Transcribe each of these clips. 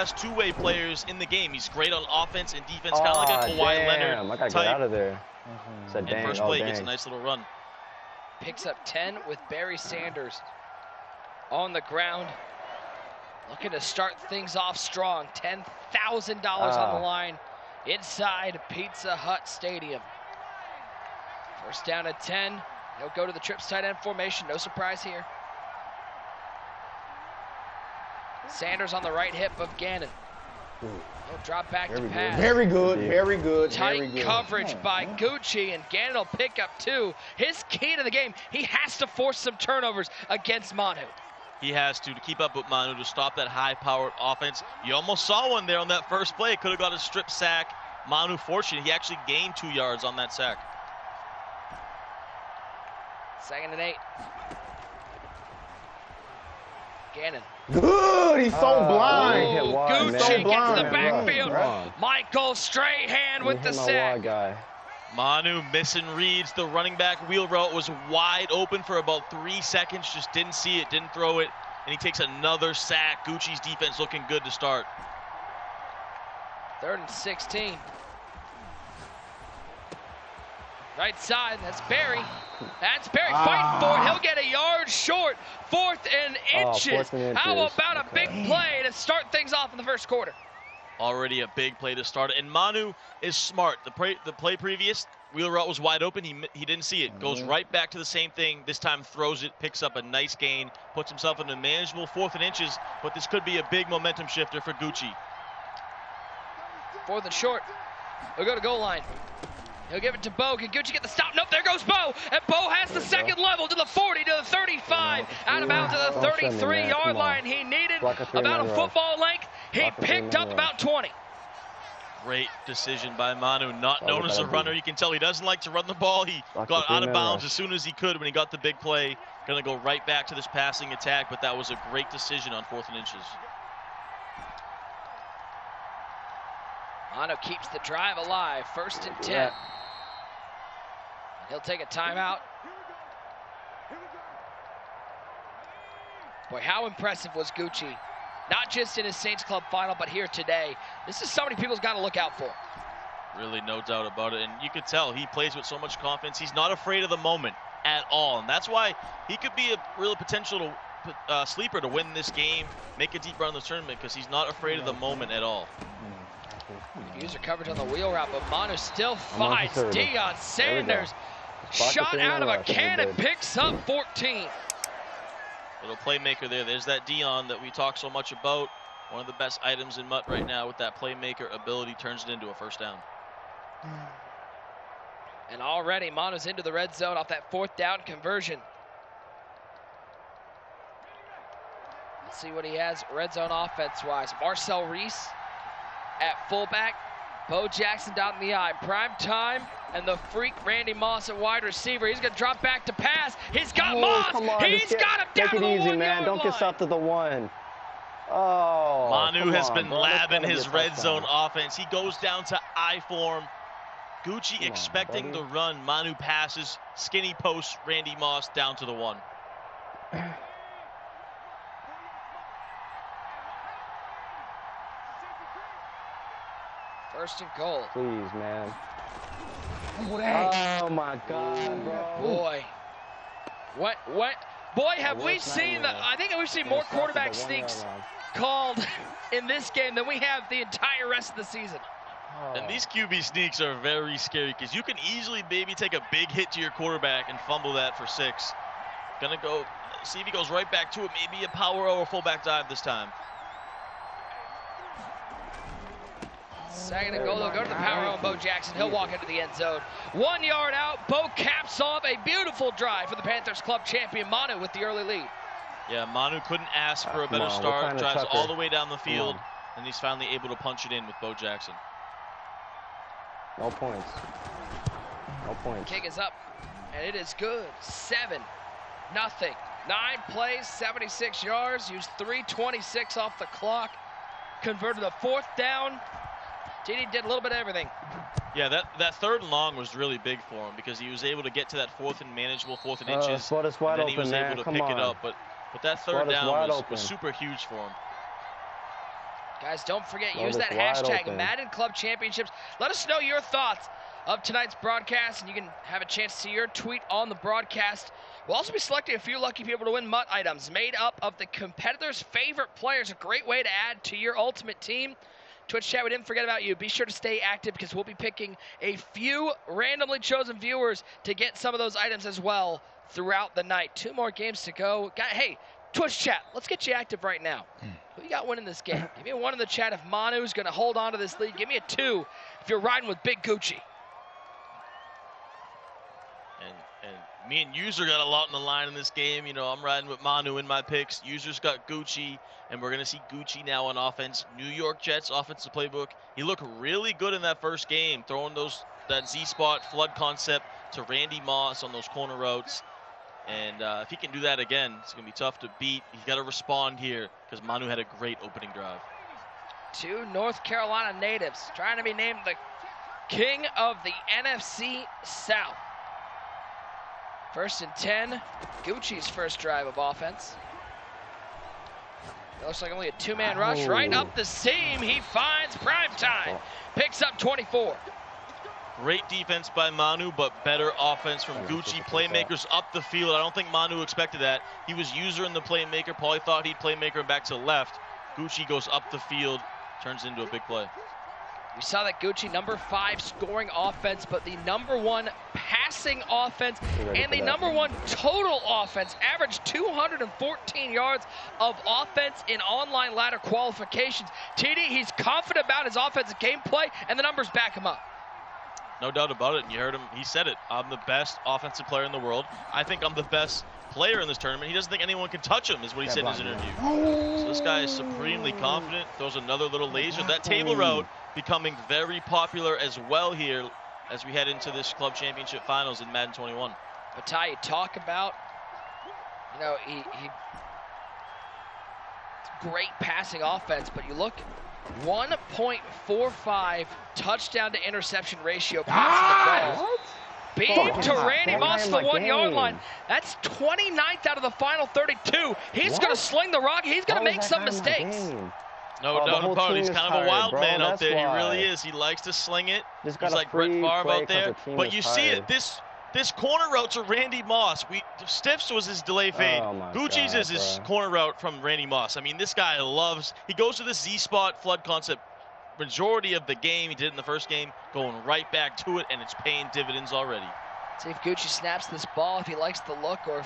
best two-way players in the game. He's great on offense and defense, kind of like a Kawhi Leonard I gotta type. get out of there. And first play gets a nice little run. Picks up 10 with Barry Sanders on the ground. Looking to start things off strong. $10,000 on the line inside Pizza Hut Stadium. First down at 10. He'll go to the trips tight end formation. No surprise here. Sanders on the right hip of Gannon. He'll drop back to pass. Very good, very good. Tight coverage by Gucci, and Gannon will pick up 2. His key to the game, he has to force some turnovers against Manu. He has to keep up with Manu to stop that high-powered offense. You almost saw one there on that first play. Could have got a strip sack. Manu, fortunate, he actually gained 2 yards on that sack. 2nd and 8. Gannon. Good, he's so blind. Gucci gets to the backfield. Michael Strahan with the sack. Manu missing reads. The running back wheel route was wide open for about 3 seconds. Just didn't see it, didn't throw it. And he takes another sack. Gucci's defense looking good to start. 3rd and 16. Right side, that's Barry. That's Barry fighting for it. He'll get a yard short. 4th and inches. How about a big play to start things off in the first quarter? Already a big play to start it. And Manu is smart. The play previous, wheel route was wide open. He didn't see it. Goes right back to the same thing. This time throws it, picks up a nice gain, puts himself in a manageable 4th and inches. But this could be a big momentum shifter for Gucci. 4th and short. He'll go to goal line. He'll give it to Bo. Can Gucci get the stop? Nope, there goes Bo. And Bo has the second level to the 40, to the 35. Out of bounds to the 33-yard line. He needed about a football length. He picked up about 20. Great decision by Manu. Not known as a runner. You can tell he doesn't like to run the ball. He got out of bounds as soon as he could when he got the big play. Going to go right back to this passing attack, but that was a great decision on 4th and inches. Manu keeps the drive alive. 1st and 10. He'll take a timeout. Boy, how impressive was Gucci? Not just in his Saints Club final, but here today. This is somebody people's got to look out for. Really, no doubt about it. And you could tell he plays with so much confidence. He's not afraid of the moment at all. And that's why he could be a real potential sleeper to win this game, make a deep run in the tournament, because he's not afraid of the moment at all. User coverage on the wheel route, but Manu still fights. Deion Sanders, shot out of a cannon, picks up 14. Little playmaker there. There's that Deion that we talk so much about. One of the best items in Mutt right now with that playmaker ability, turns it into a first down. And already Manu's into the red zone off that 4th down conversion. Let's see what he has red zone offense-wise. Marcel Reese at fullback. Bo Jackson down in the eye. Prime time, and the freak Randy Moss at wide receiver. He's going to drop back to pass. He's got Moss. He's got him down to the 1 yard line. Take it easy, man. Don't get stuffed to the 1. Oh, Manu has been labbing his red zone offense. He goes down to I form. Gucci expecting the run. Manu passes, skinny post, Randy Moss down to the 1. First and goal. Please, man. Oh my God, bro. Boy. Boy, have we seen I think we've seen more quarterback sneaks called in this game than we have the entire rest of the season. And these QB sneaks are very scary because you can easily maybe take a big hit to your quarterback and fumble that for 6. Gonna go see if he goes right back to it. Maybe a power or fullback dive this time. 2nd and goal. They'll go to the power on Bo Jackson. He'll walk into the end zone. 1 yard out. Bo caps off a beautiful drive for the Panthers club champion Manu with the early lead. Yeah, Manu couldn't ask for a better start. Drives all the way down the field, and he's finally able to punch it in with Bo Jackson. No points. No points. Kick is up, and it is good. 7-0. 9 plays, 76 yards. Used 3:26 off the clock. Converted a 4th down. TD did a little bit of everything. Yeah, that 3rd and long was really big for him because he was able to get to that 4th and manageable 4th and inches, and then he was able to pick it up. But that 3rd down was super huge for him. Guys, don't forget, Oh, use that that's wide hashtag open. Madden Club Championships. Let us know your thoughts of tonight's broadcast, and you can have a chance to see your tweet on the broadcast. We'll also be selecting a few lucky people to win MUT items made up of the competitor's favorite players. A great way to add to your ultimate team. Twitch chat, we didn't forget about you. Be sure to stay active because we'll be picking a few randomly chosen viewers to get some of those items as well throughout the night. 2 more games to go. Hey, Twitch chat, let's get you active right now. Who you got winning this game? Give me a 1 in the chat if Manu's going to hold on to this lead. Give me a 2 if you're riding with Big Gucci. And me and User got a lot on the line in this game. You know, I'm riding with Manu in my picks. User's got Gucci, and we're going to see Gucci now on offense. New York Jets offensive playbook. He looked really good in that first game, throwing that Z-spot flood concept to Randy Moss on those corner routes. And if he can do that again, it's going to be tough to beat. He's got to respond here because Manu had a great opening drive. 2 North Carolina natives trying to be named the king of the NFC South. 1st and 10, Gucci's first drive of offense. It looks like only a 2-man rush. Right up the seam, he finds prime time. Picks up 24. Great defense by Manu, but better offense from Gucci. Playmakers up the field. I don't think Manu expected that. He was User in the playmaker. Probably thought he'd playmaker back to the left. Gucci goes up the field, turns into a big play. We saw that Gucci, number 5 scoring offense, but the number 1 passing offense and the number 1 total offense, averaged 214 yards of offense in online ladder qualifications. TD, he's confident about his offensive gameplay, and the numbers back him up. No doubt about it, and you heard him, he said it. I'm the best offensive player in the world. I think I'm the best player in this tournament. He doesn't think anyone can touch him, is what he said in his interview. So this guy is supremely confident, throws another little laser. That table route becoming very popular as well here as we head into this club championship finals in Madden 21. But Ty, you talk about, you know, he great passing offense, but you look 1.45 touchdown to interception ratio passing the ball. Beat to Randy Moss to the 1-yard line. That's 29th out of the final 32. He's going to sling the rock. He's going to make some mistakes. No doubt about it. He's kind of a wild man out there. He really is. He likes to sling it. He's like Brett Favre out there. But you see it. This corner route to Randy Moss. Stiffs was his delay fade. Gucci's is his corner route from Randy Moss. I mean, this guy he goes to the Z-spot flood concept. Majority of the game he did in the first game, going right back to it, and it's paying dividends already. See if Gucci snaps this ball, if he likes the look, or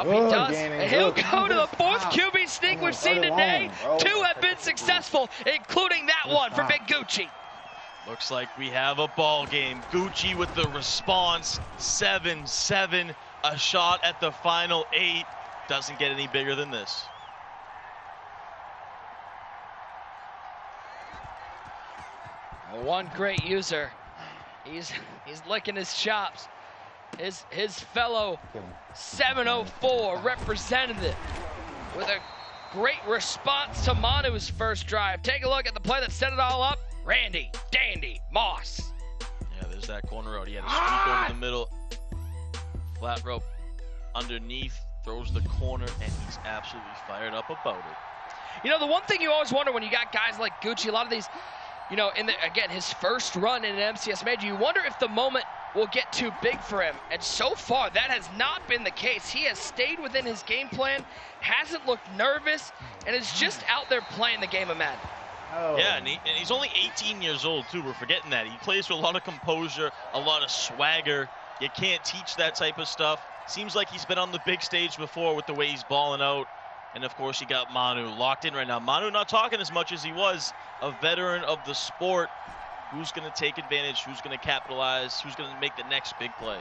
he does. And he'll go to the 4th QB sneak we've seen today. 2 have been successful, including that one for Big Gucci. Looks like we have a ball game. Gucci with the response, 7-7, a shot at the final 8. Doesn't get any bigger than this. One great User. He's licking his chops. His fellow 704 representative with a great response to Manu's first drive. Take a look at the play that set it all up. Randy Dandy Moss. Yeah, there's that corner route. He had a sweep over the middle. Flat rope underneath, throws the corner, and he's absolutely fired up about it. You know, the one thing you always wonder when you got guys like Gucci, a lot of these, you know, again, his first run in an MCS major, you wonder if the moment will get too big for him. And so far, that has not been the case. He has stayed within his game plan, hasn't looked nervous, and is just out there playing the game of Madden. Yeah, and he's only 18 years old, too. We're forgetting that. He plays with a lot of composure, a lot of swagger. You can't teach that type of stuff. Seems like he's been on the big stage before with the way he's balling out. And, of course, you got Manu locked in right now. Manu not talking as much as he was, a veteran of the sport. Who's going to take advantage? Who's going to capitalize? Who's going to make the next big play?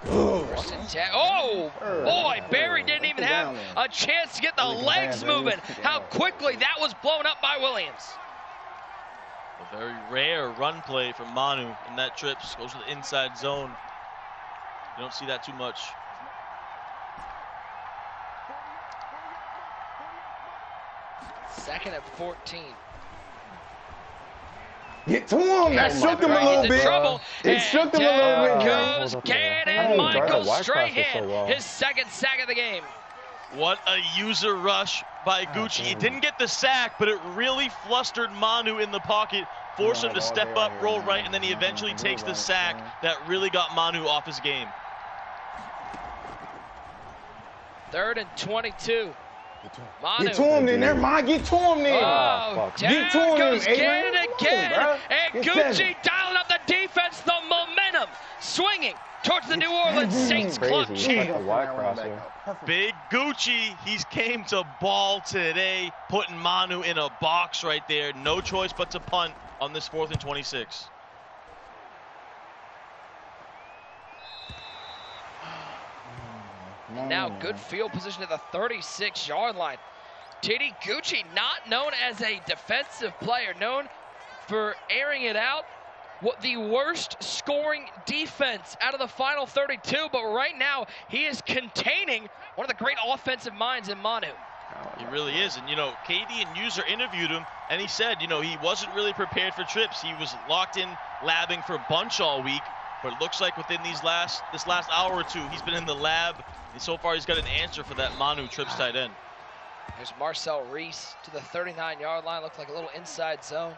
Oh, boy, Barry didn't even have a chance to get the legs moving. How quickly that was blown up by Williams. A very rare run play from Manu in that trips. Goes to the inside zone. You don't see that too much. Second at 14. Get to him. That shook him a little He's in bit. trouble. It shook him a little bit. Down goes How Cannon did Michael White Strahan. so well? His second sack of the game. What a user rush by Gucci. It didn't get the sack, but it really flustered Manu in the pocket, forced him to step up, roll right, and then he eventually takes the sack that really got Manu off his game. 3rd and 22. Manu. Get to him then. Never mind. Get to him then. Oh, Get down to him, goes Adrian. Cannon Come on, again. bro. And Get Gucci seven. dialing up the defense, the momentum, swinging towards the New Orleans Saints clutch. Crazy. It's like a wide crosser. Big Gucci, he's came to ball today, putting Manu in a box right there. No choice but to punt on this 4th and 26. Now good field position at the 36-yard line. TD Gucci, not known as a defensive player, known for airing it out. What the worst scoring defense out of the final 32, but right now he is containing one of the great offensive minds in Manu. He really is. And, you know, KD and User interviewed him, and he said, you know, he wasn't really prepared for trips. He was locked in labbing for bunch all week, but it looks like within this last hour or two, he's been in the lab, and so far he's got an answer for that Manu trips tight end. There's Marcel R.E.S.P.E.C.T to the 39-yard line. Looked like a little inside zone.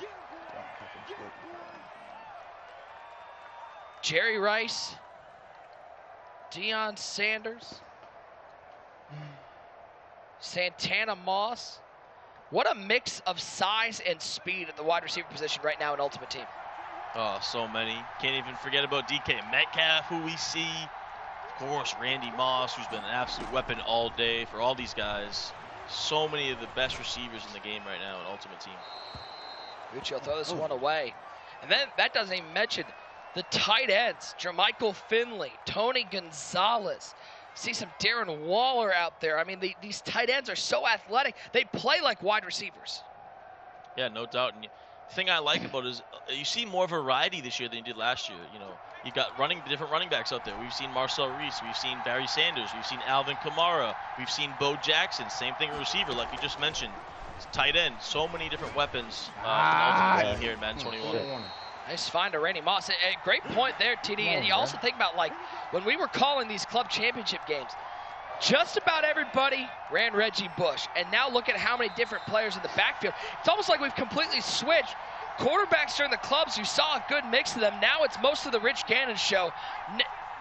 Jerry Rice, Deion Sanders, Santana Moss. What a mix of size and speed at the wide receiver position right now in Ultimate Team. Oh, so many. Can't even forget about DK Metcalf, who we see. Of course, Randy Moss, who's been an absolute weapon all day for all these guys. So many of the best receivers in the game right now in Ultimate Team. Gucci will throw this one away. And then that doesn't even mention the tight ends. Jermichael Finley, Tony Gonzalez. See some Darren Waller out there. I mean, these tight ends are so athletic. They play like wide receivers. Yeah, no doubt. And the thing I like about it is you see more variety this year than you did last year. You know, you got different running backs out there. We've seen Marcel R.E.S.P.E.C.T, we've seen Barry Sanders, we've seen Alvin Kamara, we've seen Bo Jackson. Same thing with receiver, like you just mentioned. It's tight end, so many different weapons in Ultimate Team here in Madden 21. Nice find to Randy Moss. A great point there, TD. And you also think about, like, when we were calling these club championship games, just about everybody ran Reggie Bush. And now look at how many different players in the backfield. It's almost like we've completely switched. Quarterbacks during the clubs, you saw a good mix of them. Now it's most of the Rich Gannon show.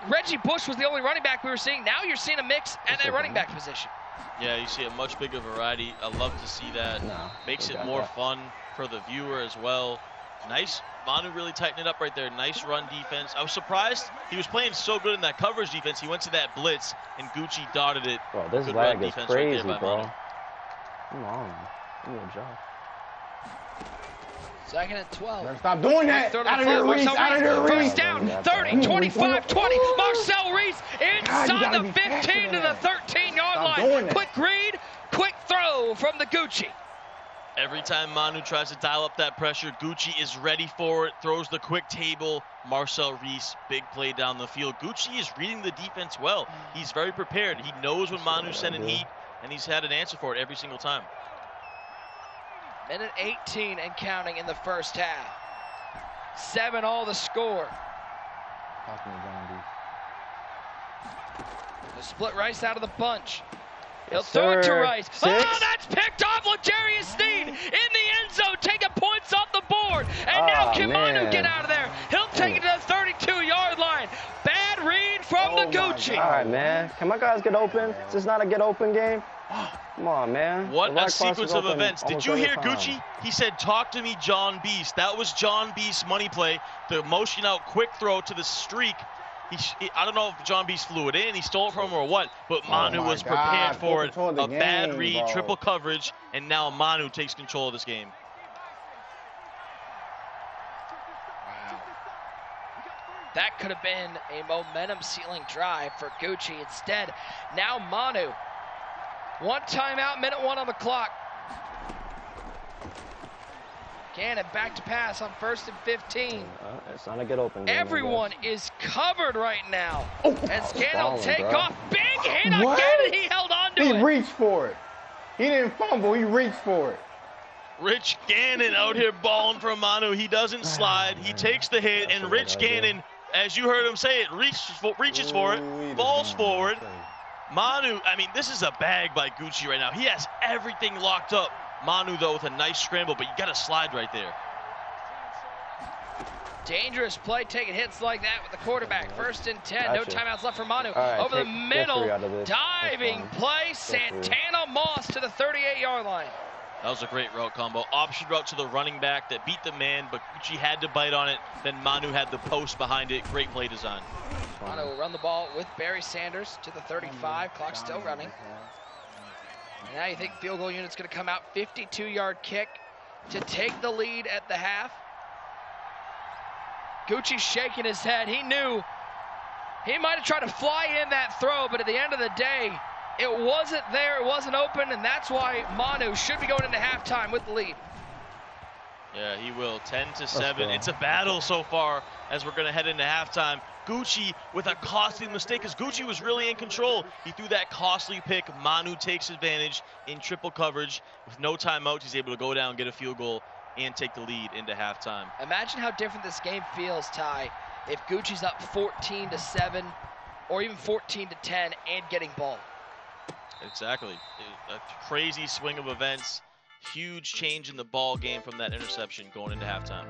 Reggie Bush was the only running back we were seeing. Now you're seeing a mix at that running back position. Yeah, you see a much bigger variety. I love to see that. Makes it more fun for the viewer as well. Nice. Manu really tightened it up right there. Nice run defense. I was surprised. He was playing so good in that coverage defense. He went to that blitz, and Gucci dotted it. Bro, this good lag is crazy, right bro. Manu. Come on. Give me a job. 2nd and 12. Stop doing that. Out of here, R.E.S.P.E.C.T. Out of here, First R.E.S.P.E.C.T. down, 30, 25, 20. Marcel R.E.S.P.E.C.T inside the 15 to the 13-yard line. Quick read, quick throw from the Gucci. Every time Manu tries to dial up that pressure, Gucci is ready for it, throws the quick table. Marcel R.E.S.P.E.C.T, big play down the field. Gucci is reading the defense well. He's very prepared. He knows when Manu's sending heat, and he's had an answer for it every single time. Minute 18 and counting in the first half. 7 all the score. The split Rice out of the bunch. He'll throw it to Rice. Oh, that's picked off. L'Jarius Sneed in the end zone, taking points off the board. And now can Manu get out of there? He'll take it to the 32-yard line. Bad read from the Gucci. All right, man. Can my guys get open? Is this not a get open game? Come on, man. What a sequence of events. Did you hear Gucci? He said, talk to me, John Beast. That was John Beast's money play. The motion out quick throw to the streak. I don't know if John Beast flew it in, he stole it from him or what, but Manu was prepared for it. A bad read, triple coverage, and now Manu takes control of this game. Wow. That could have been a momentum-sealing drive for Gucci. Instead, now Manu. One timeout, minute 1 on the clock. Cannon back to pass on 1st and 15. It's not a get open game. Everyone is covered right now. As Cannon will take bro. off. Big hit again, and he held on to it. He reached for it. He didn't fumble, he reached for it. Rich Gannon out here balling for Manu. He doesn't slide. He takes the hit, and Rich Gannon, as you heard him say it, reaches for it, falls forward. Manu, I mean, this is a bag by Gucci right now. He has everything locked up. Manu, though, with a nice scramble, but you got to slide right there. Dangerous play, taking hits like that with the quarterback. 1st and 10, no timeouts left for Manu. Right, over the middle, diving play, Santana Moss to the 38-yard line. That was a great route combo. Option route to the running back that beat the man, but Gucci had to bite on it. Then Manu had the post behind it. Great play design. Manu will run the ball with Barry Sanders to the 35. Clock still running. And now you think field goal unit's going to come out. 52-yard kick to take the lead at the half. Gucci's shaking his head. He knew he might have tried to fly in that throw, but at the end of the day, it wasn't there, it wasn't open, and that's why Manu should be going into halftime with the lead. Yeah, he will. 10-7. It's a battle so far as we're going to head into halftime. Gucci with a costly mistake, because Gucci was really in control. He threw that costly pick. Manu takes advantage in triple coverage. With no timeouts, he's able to go down, get a field goal, and take the lead into halftime. Imagine how different this game feels, Ty, if Gucci's up 14-7 or even 14-10 and getting ball. Exactly. A crazy swing of events. Huge change in the ball game from that interception going into halftime.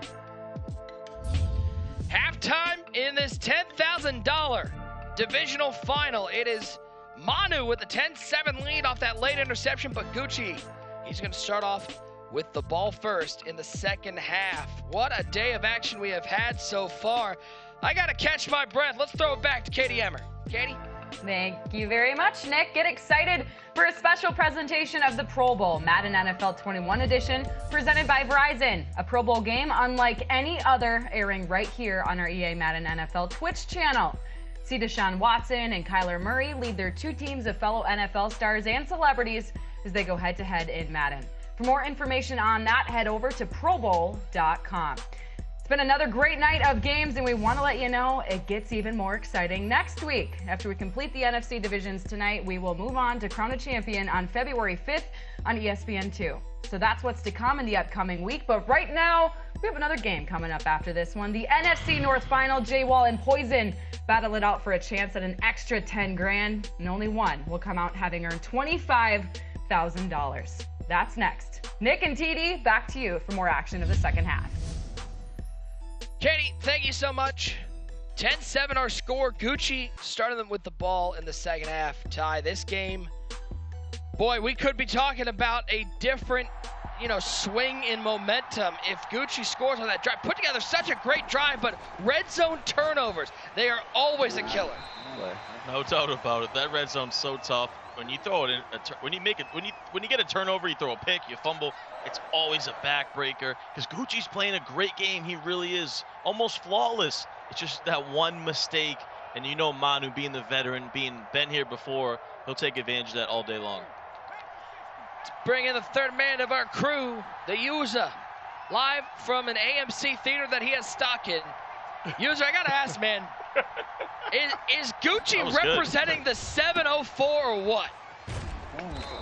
Halftime in this $10,000 divisional final. It is Manu with the 10-7 lead off that late interception, but Gucci, he's going to start off with the ball first in the second half. What a day of action we have had so far. I got to catch my breath. Let's throw it back to Katie Emmer. Katie? Thank you very much, Nick. Get excited for a special presentation of the Pro Bowl, Madden NFL 21 edition, presented by Verizon. A Pro Bowl game unlike any other, airing right here on our EA Madden NFL Twitch channel. See Deshaun Watson and Kyler Murray lead their two teams of fellow NFL stars and celebrities as they go head-to-head in Madden. For more information on that, head over to probowl.com. It's been another great night of games, and we want to let you know it gets even more exciting next week. After we complete the NFC divisions tonight, we will move on to Crown a Champion on February 5th on ESPN2. So that's what's to come in the upcoming week. But right now, we have another game coming up after this one. The NFC North Final, J-Wall and Poison battle it out for a chance at an extra $10,000, and only one will come out having earned $25,000. That's next. Nick and TD, back to you for more action of the second half. Katie, thank you so much. 10-7 our score. Gucci started them with the ball in the second half. Ty, this game, boy, we could be talking about a different, swing in momentum if Gucci scores on that drive. Put together such a great drive, but red zone turnovers, they are always a killer. No doubt about it. That red zone's so tough. When you throw it in, when you get a turnover, you throw a pick, you fumble. It's always a backbreaker because Gucci's playing a great game. He really is almost flawless. It's just that one mistake, and Manu being the veteran, been here before, he'll take advantage of that all day long. Let's bring in the third man of our crew, the user, live from an AMC theater that he has stock in. User, I gotta ask, man, is Gucci representing the 704 or what?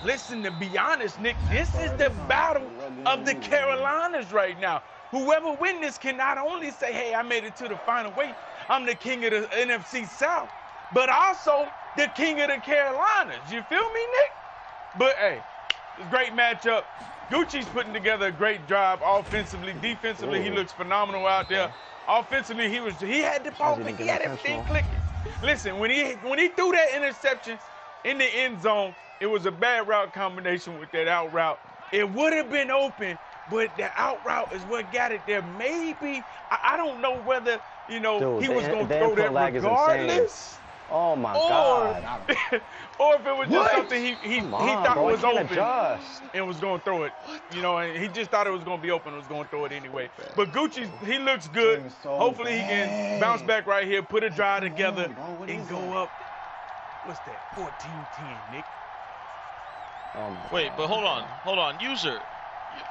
Listen, to be honest, Nick, this is the battle of the Carolinas right now. Whoever wins this can not only say, hey, I made it to the final weight, I'm the king of the NFC South, but also the king of the Carolinas. You feel me, Nick? But, hey, it's a great matchup. Gucci's putting together a great drive offensively. Defensively, he looks phenomenal out there. Offensively, he had the ball, he had everything clicking. Listen, when he threw that interception in the end zone, it was a bad route combination with that out route. It would have been open, but the out route is what got it there. Maybe, I don't know whether, he was going to throw that regardless. Oh, my God. Or if it was just something he thought was open and was going to throw it. And he just thought it was going to be open and was going to throw it anyway. But Gucci, he looks good. Hopefully he can bounce back right here, put a drive together, and go up. What's that? 14-10, Nick. Wait, but hold on, user.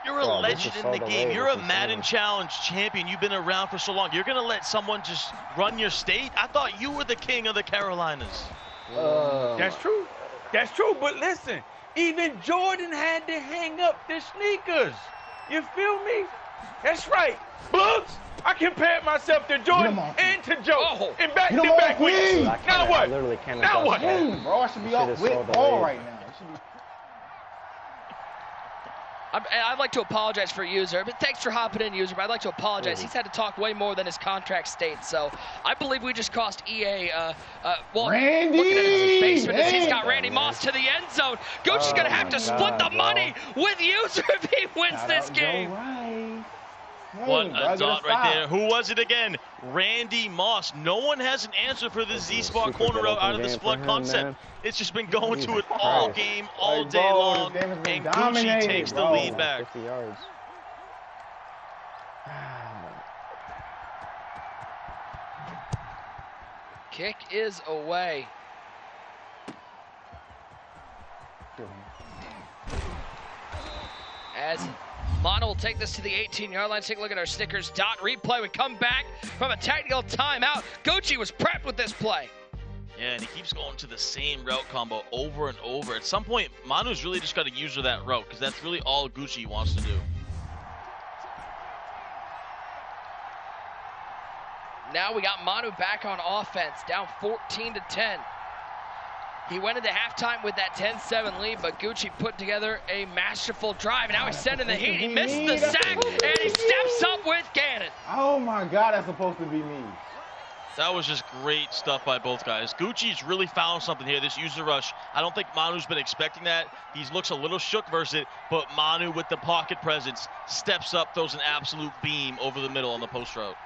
You're a legend in the game. You're a Madden Challenge champion. You've been around for so long. You're going to let someone just run your state? I thought you were the king of the Carolinas. That's true. That's true. But listen, even Jordan had to hang up the sneakers. You feel me? That's right. Books, I compared myself to Jordan and to Joe in back-to-back weeks. Now what? Now what? Bro, I should be up with ball right now. I'd like to apologize for User, but thanks for hopping in, User. But I'd like to apologize. He's had to talk way more than his contract states. So I believe we just cost EA. Randy! Looking at his basement as he's got Randy Moss to the end zone. Gucci's gonna have to split the money with User if he wins this game. What a dot right there. Who was it again? Randy Moss. No one has an answer for the Z-Spot corner route out of this flood concept. It's just been going to it all game, all day long, and Gucci takes the lead back. 50 yards. Kick is away. As Manu will take this to the 18-yard line. Take a look at our Snickers dot replay. We come back from a technical timeout. Gucci was prepped with this play. Yeah, and he keeps going to the same route combo over and over. At some point, Manu's really just got to use that route because that's really all Gucci wants to do. Now we got Manu back on offense, down 14-10. He went into halftime with that 10-7 lead, but Gucci put together a masterful drive. Now he's sending the heat. He missed the sack, and he steps up with Gannon. Oh my God, that's supposed to be me. That was just great stuff by both guys. Gucci's really found something here, this user rush. I don't think Manu's been expecting that. He looks a little shook versus it, but Manu with the pocket presence steps up, throws an absolute beam over the middle on the post route.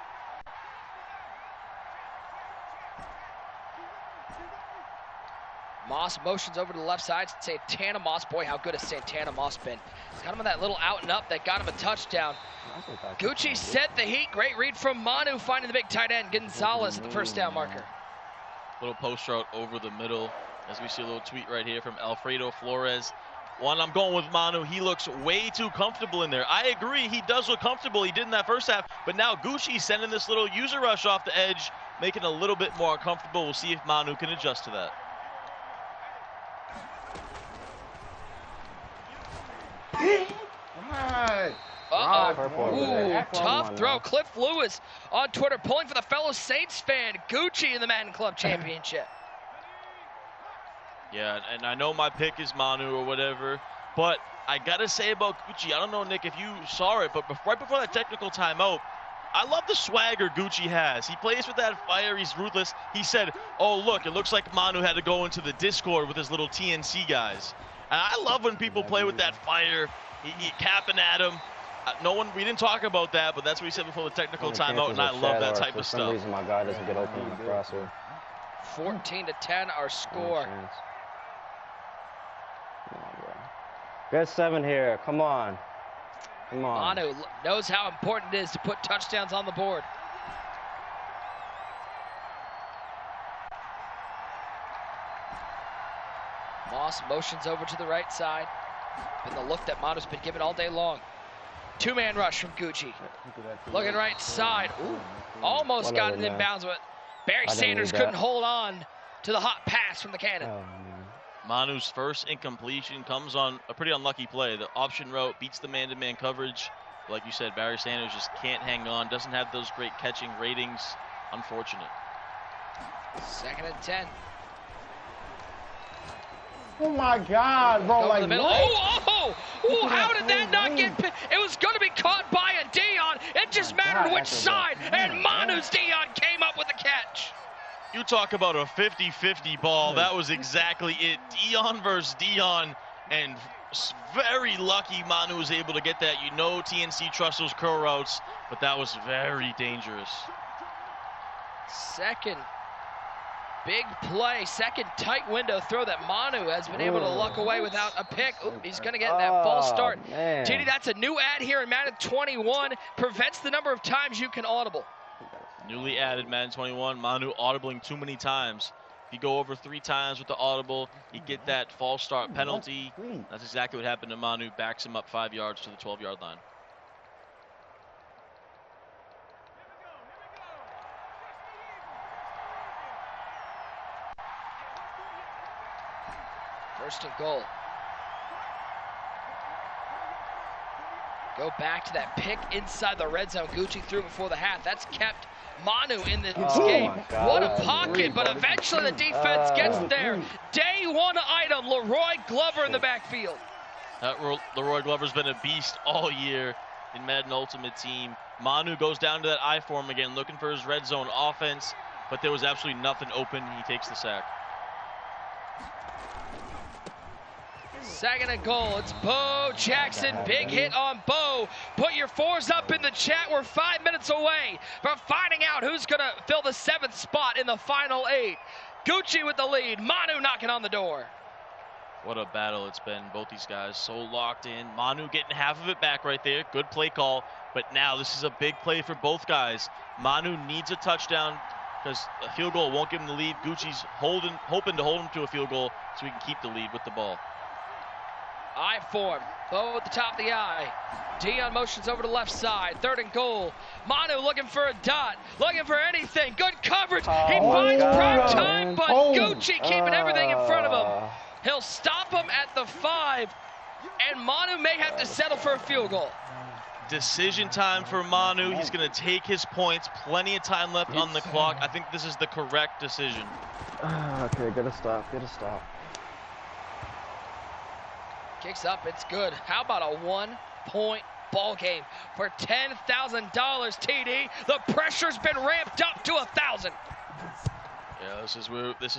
Moss motions over to the left side. Santana Moss, boy, how good has Santana Moss been? He's got him on that little out and up that got him a touchdown. Gucci set the heat. Great read from Manu, finding the big tight end, Gonzalez at the first down marker. Little post route over the middle, as we see a little tweet right here from Alfredo Flores. I'm going with Manu. He looks way too comfortable in there. I agree, he does look comfortable. He did in that first half, but now Gucci's sending this little user rush off the edge, making it a little bit more uncomfortable. We'll see if Manu can adjust to that. Right. Ooh, tough throw. Cliff Lewis on Twitter pulling for the fellow Saints fan. Gucci in the Madden Club Championship. Yeah, and I know my pick is Manu or whatever, but I got to say about Gucci, I don't know, Nick, if you saw it, but right before that technical timeout, I love the swagger Gucci has. He plays with that fire. He's ruthless. He said, oh, look, it looks like Manu had to go into the Discord with his little TNC guys. And I love when people play with that fire. He capping at him. We didn't talk about that, but that's what he said before the technical timeout, and I love that type of stuff. For some reason, my guy doesn't get open on the crosser. 14-10, our score. Get 7 here. Come on. Come on. Manu knows how important it is to put touchdowns on the board. Moss motions over to the right side. And the look that Manu's been given all day long. Two-man rush from Gucci. Looking right side. Ooh, almost got it in bounds, but Barry Sanders couldn't hold on to the hot pass from the cannon. Manu's first incompletion comes on a pretty unlucky play. The option route beats the man-to-man coverage. Like you said, Barry Sanders just can't hang on. Doesn't have those great catching ratings. Unfortunate. 2nd and 10. Oh my God, bro! Like, oh! How did that not get picked? It was going to be caught by a Dion. It just mattered which side, and Manu's Dion came up with the catch. You talk about a 50-50 ball. That was exactly it. Dion versus Dion, and very lucky Manu was able to get that. You know TNC trusts those curl routes, but that was very dangerous. Second big play, second tight window throw that Manu has been able to luck away without a pick. Ooh, he's going to get that false start. JD, that's a new ad here in Madden 21. Prevents the number of times you can audible. Newly added Madden 21, Manu audibling too many times. If you go over 3 times with the audible, you get that false start penalty. That's exactly what happened to Manu. Backs him up 5 yards to the 12-yard line. First and goal. Go back to that pick inside the red zone. Gucci threw before the half. That's kept Manu in this game. What a pocket, but eventually the defense gets there. Day one item, Leroy Glover in the backfield. Leroy Glover's been a beast all year in Madden Ultimate Team. Manu goes down to that I form again, looking for his red zone offense, but there was absolutely nothing open. He takes the sack. 2nd and goal. It's Bo Jackson. Big hit on Bo. Put your 4s up in the chat. We're 5 minutes away from finding out who's going to fill the 7th spot in the final 8. Gucci with the lead. Manu knocking on the door. What a battle it's been. Both these guys so locked in. Manu getting half of it back right there. Good play call. But now this is a big play for both guys. Manu needs a touchdown because a field goal won't give him the lead. Gucci's hoping to hold him to a field goal so he can keep the lead with the ball. I form. Bo at the top of the I. Dion motions over to left side. 3rd and goal. Manu looking for a dot. Looking for anything. Good coverage. He finds prime time, but Gucci keeping everything in front of him. He'll stop him at the 5, and Manu may have to settle for a field goal. Decision time for Manu. He's going to take his points. Plenty of time left on the clock. I think this is the correct decision. Okay, gotta stop. Kicks up, it's good. How about a 1-point ball game for $10,000, TD? The pressure's been ramped up to 1,000. Yeah, this is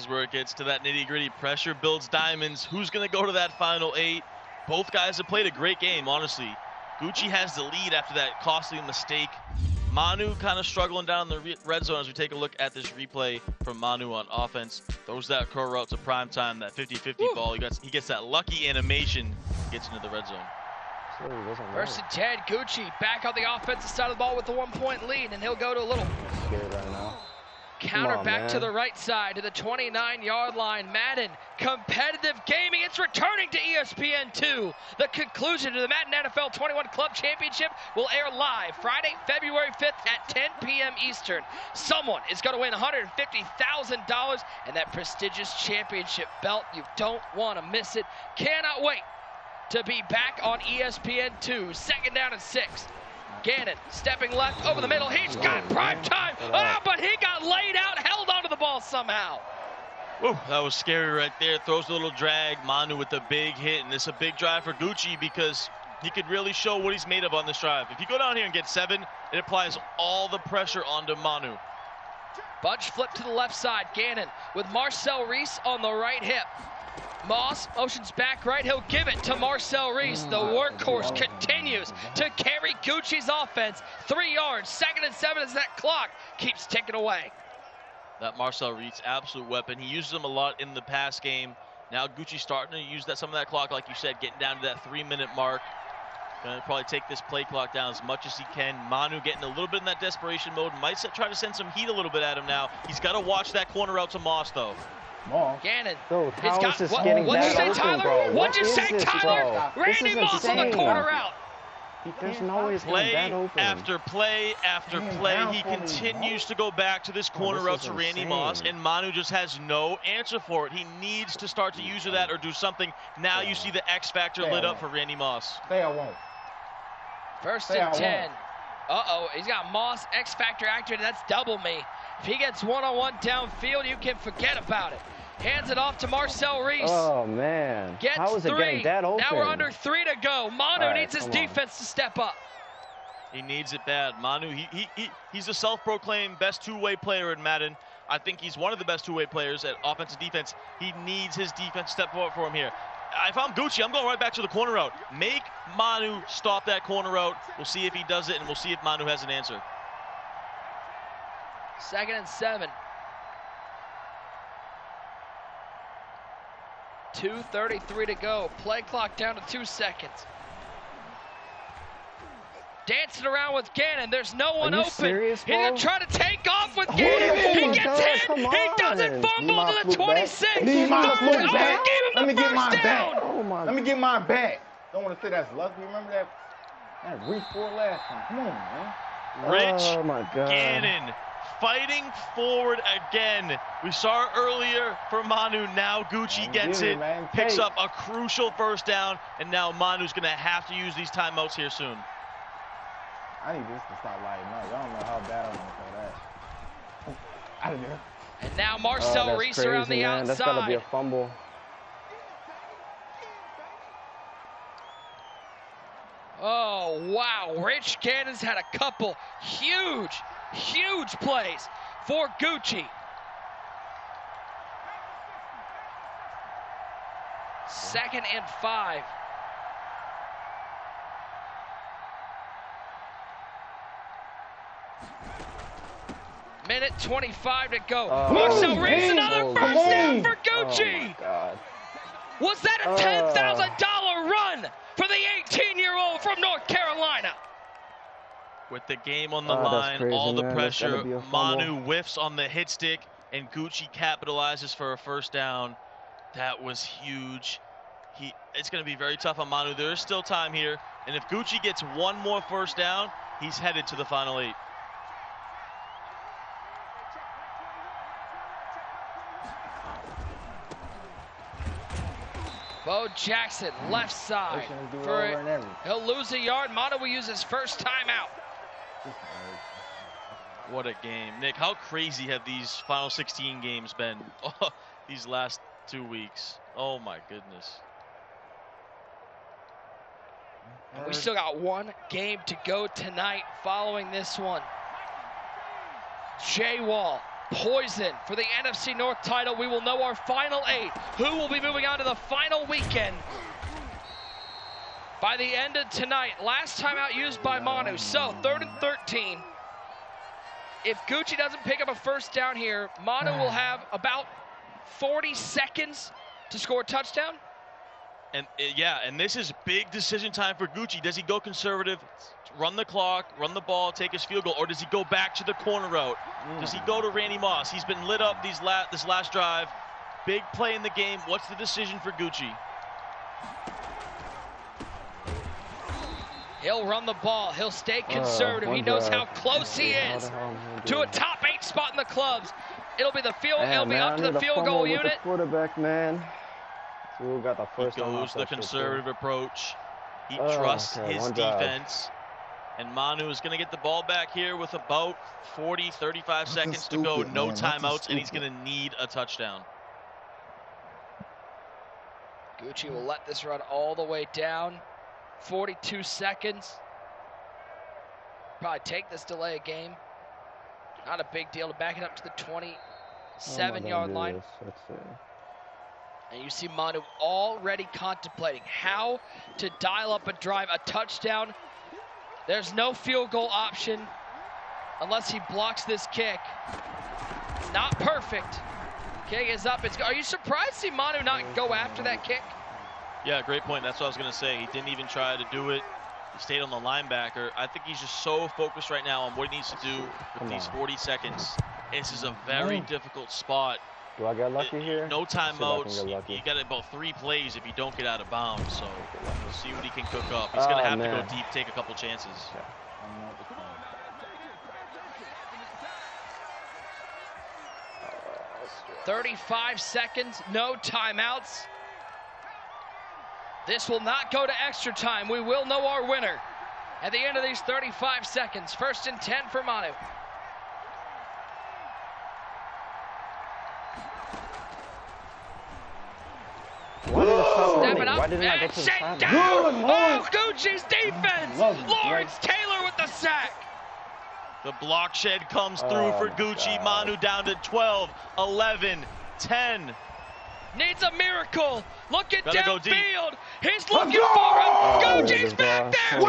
where it gets to that nitty-gritty. Pressure builds diamonds. Who's going to go to that final 8? Both guys have played a great game, honestly. Gucci has the lead after that costly mistake. Manu kind of struggling down in the red zone as we take a look at this replay from Manu on offense. Throws that curl route to prime time, that 50-50 ball. He gets that lucky animation, gets into the red zone. 1st and 10, Gucci back on the offensive side of the ball with the 1-point lead, and he'll go to a little counter back to the right side to the 29-yard line. Madden, competitive gaming. It's returning to ESPN2. The conclusion to the Madden NFL 21 Club Championship will air live Friday, February 5th at 10 p.m. Eastern. Someone is going to win $150,000 and that prestigious championship belt. You don't want to miss it. Cannot wait to be back on ESPN2. 2nd down and 6. Gannon stepping left over the middle. He's got prime time. Oh, but he got laid out, held onto the ball somehow. Ooh, that was scary right there. Throws a little drag. Manu with the big hit, and this is a big drive for Gucci because he could really show what he's made of on this drive. If you go down here and get 7, it applies all the pressure onto Manu. Bunch flip to the left side. Gannon with Marcel R.E.S.P.E.C.T on the right hip. Moss motions back right. He'll give it to Marcel R.E.S.P.E.C.T. The workhorse continues to carry Gucci's offense. 3 yards. 2nd and 7 as that clock keeps ticking away. That Marcel R.E.S.P.E.C.T. absolute weapon. He uses them a lot in the pass game. Now Gucci's starting to use some of that clock, like you said, getting down to that 3-minute mark. Gonna probably take this play clock down as much as he can. Manu getting a little bit in that desperation mode. Might try to send some heat a little bit at him now. He's got to watch that corner out to Moss, though. Gannon. Dude, how is this what'd getting you say, open, Tyler? bro? What'd you What say, is this, Tyler? bro? Randy Moss on the corner route. There's no way it's getting that open. After play after play, he continues to go back to this corner route to Randy Moss, and Manu just has no answer for it. He needs to start to use that or do something. Now you see the X factor lit up for Randy Moss. Say I won't. 1st and 10. Uh-oh, he's got Moss X factor activated. That's double me. If he gets one-on-one downfield, you can forget about it. Hands it off to Marcel R.E.S.P.E.C.T. Oh, man. Gets How is it 3. getting that open? Now we're under 3 to go. Manu needs his defense to step up. He needs it bad. Manu, he's a self-proclaimed best two-way player in Madden. I think he's one of the best two-way players at offensive defense. He needs his defense to step up for him here. If I'm Gucci, I'm going right back to the corner route. Make Manu stop that corner route. We'll see if he does it, and we'll see if Manu has an answer. 2nd and 7. 2:33 to go. Play clock down to 2 seconds. Dancing around with Gannon. There's no one open. Serious, He's going to try to take off with Gannon. He gets hit. He doesn't fumble to the 26. Let me get mine back. Oh, my. Let me get mine back. Don't want to say that's lucky. Remember that? That reach for last time. Come on, man. Rich Oh, my God. Gannon fighting forward again. We saw it earlier for Manu. Now Gucci gets it, picks up a crucial 1st down, and now Manu's going to have to use these timeouts here soon. I need this to stop lighting up. Y'all don't know how bad I want to throw that. Out of there. And now Marcel Reese around the outside. That's got to be a fumble. Oh, wow. Rich Gannon's had a couple huge plays for Gucci. Second and 5. Minute 25 to go. Marcel Reese, another first down for Gucci. Oh, God. Was that a $10,000 run for the 18-year-old from North Carolina? With the game on the line, crazy, all the man. pressure, Be a fumble. Manu whiffs on the hit stick, and Gucci capitalizes for a first down. That was huge. It's going to be very tough on Manu. There is still time here, and if Gucci gets one more first down, he's headed to the final 8. Bo Jackson, left side. He'll lose a yard. Manu will use his first timeout. What a game. Nick, how crazy have these final 16 games been these last 2 weeks? Oh, my goodness. And we still got one game to go tonight following this one. Jay Wall, poison for the NFC North title. We will know our final 8. Who will be moving on to the final weekend by the end of tonight? Last time out used by Manu. So 3rd and 13. If Gucci doesn't pick up a first down here, Manu will have about 40 seconds to score a touchdown. And yeah, and this is big decision time for Gucci. Does he go conservative, run the clock, run the ball, take his field goal, or does he go back to the corner route? Does he go to Randy Moss? He's been lit up this last drive. Big play in the game. What's the decision for Gucci? He'll run the ball. He'll stay conservative. He knows how close he is to a top 8 spot in the clubs. It'll be the field. It'll be up to the field goal unit. The quarterback, man. So we got the first. He goes the conservative approach. He trusts his defense. And Manu is going to get the ball back here with about 40, 35 seconds to go. No timeouts, and he's going to need a touchdown. Gucci will let this run all the way down. 42 seconds. Probably take this delay of game. Not a big deal to back it up to the 27-yard line. And you see Manu already contemplating how to dial up a drive, a touchdown. There's no field goal option unless he blocks this kick. Not perfect. Kick is up. Are you surprised to see Manu not go after that kick? Yeah, great point. That's what I was going to say. He didn't even try to do it. He stayed on the linebacker. I think he's just so focused right now on what he needs to do with these 40 seconds. This is a very difficult spot. Do I get lucky here? No timeouts. You got about 3 plays if you don't get out of bounds. So we'll see what he can cook up. He's going to have to go deep, take a couple chances. Yeah. 35 seconds, no timeouts. This will not go to extra time. We will know our winner at the end of these 35 seconds. 1st and 10 for Manu. Step it up and sit down. Oh, Gucci's defense. Lawrence Taylor with the sack. The block shed comes through for Gucci. Manu down to 12, 11, 10. Needs a miracle. Looking downfield. He's looking for him. Gucci's back there.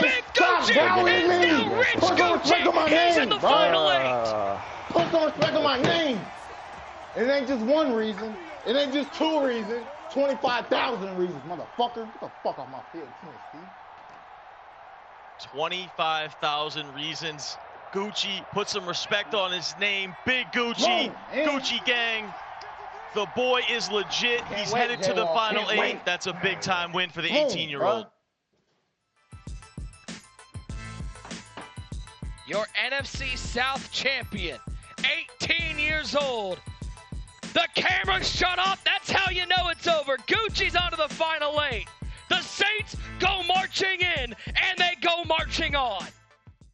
Big Gucci is now Rich Gucci. He's in the final 8. Put some respect on my name. It ain't just one reason. It ain't just 2 reasons. 25,000 reasons, motherfucker. Get the fuck off my field, Tennessee. 25,000 reasons. Gucci, put some respect on his name. Big Gucci, Gucci gang. The boy is legit. He's headed to the final 8. That's a big time win for the 18-year-old. Your NFC South champion, 18 years old. The camera shut off. That's how you know it's over. Gucci's on to the final 8. The Saints go marching in, and they go marching on.